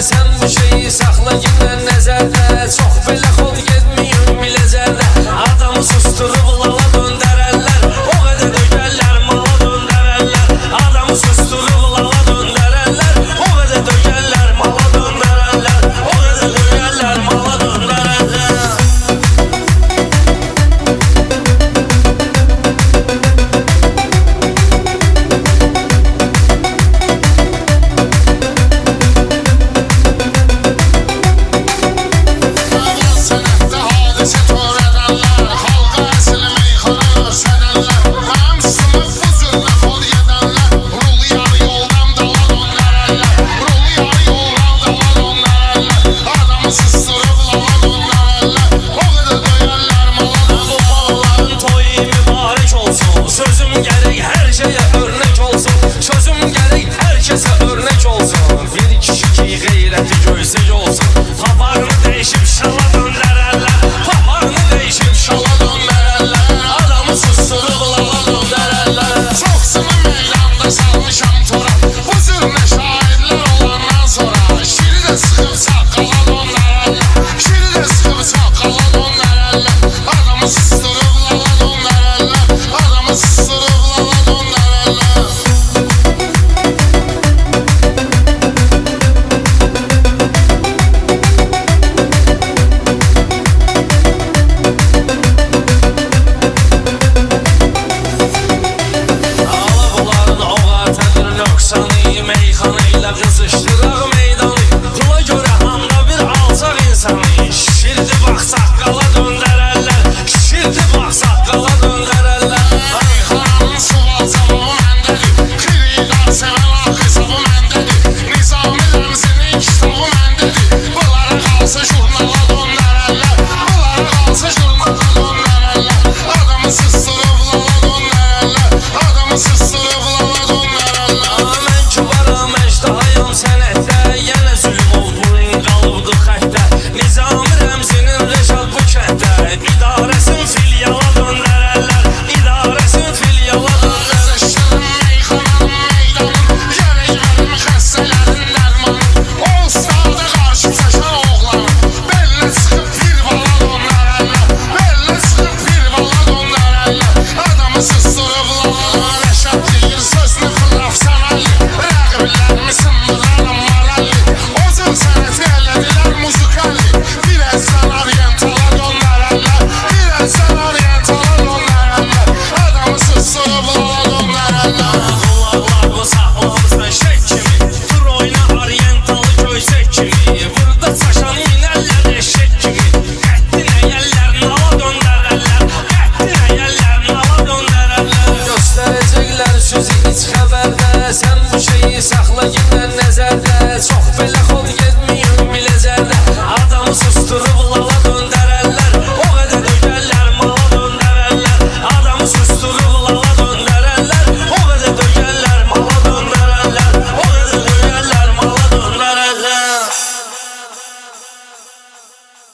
Sen bu şeyi sakla yine nezerde. Çok belə xod getmiyim biləcərdə. Adamı susturub lala döndərərlər. O qədər dögərlər mala döndərərlər. Adamı susturub lala döndərərlər. O qədər dögərlər mala döndərərlər. O qədər dögərlər mala döndərərlər. Sözüm gerek her şeye örnek olsun. Sözüm gerek herkese örnek olsun. Bir kişi ki gayreti göysek olsun. Paparını değişip şala döndərərlər. Paparını değişip şala döndərərlər. Adamı susturup lala döndərərlər. Çoxsunu meydanda salmışam tora. Bu zülmə şahidlər olandan sonra. Şiri də sıxıb saqqala döndərərlər. Şiri də sıxıb saqqala döndərərlər. Adamı susturup lala döndərərlər. Adamı susturup lala döndərərlər. Alabuların oğatıdır nöqsanı. Meyxanayla qızışdıraq meydanı. Pula görə handa bir alçaq insanı. Şirdi bax saqqala döndərərlər. Şirdi bax saqqala döndərərlər. Meyxananın suval zamanı məndədir. Xiriqar sevən ağ hesabı məndədir. Nizami Rəmzinin kitabı məndədir. Bunlara qalsa jurnala döndərərlər. Bunlara qalsa jurnala döndərərlər. Adamı susturub lala döndərərlər. Adamı susturub lala döndərərlər. Mən kübaram, əjdahayam sənətdə. Yenə zülm oldurin qalıbdı xəttə. Nizami Rəmzinin Rəşad bu kənddə. İdarəsin filyala döndərərlər. İdarəsin filyala döndərərlər. Zəşdirim meyxananın meydanın. Gərək mənim xəstələrin dərmanı. O ustada qarşı çəkən oğlanı. Bellə çıxıb bir bala döndərərlər. Bellə çıxıb bir bala döndərərlər. Adamı susturub lala Rəşad deyir sözünü xılaf səməlli. Rəqiblərimi sındıraram maralli. O cür sənəti elədilər muzikalli. Biləzdən oryentala döndərərlər. Biləzdən oryentala döndərərlər. Adamı susturub lala döndərərlər. Qulaqlar bu saxlamızdan şək kimi. Dur oyna oryentalı göysək kimi. Burada çaşan minərlər eşək kimi. Qəddin əyəllər nala döndərərlər. Qəddin əyəllər nala döndərərlər. Göstərəcəklər sözü iç xəbərdə. Sən bu şeyi saxla yine nəzərdə.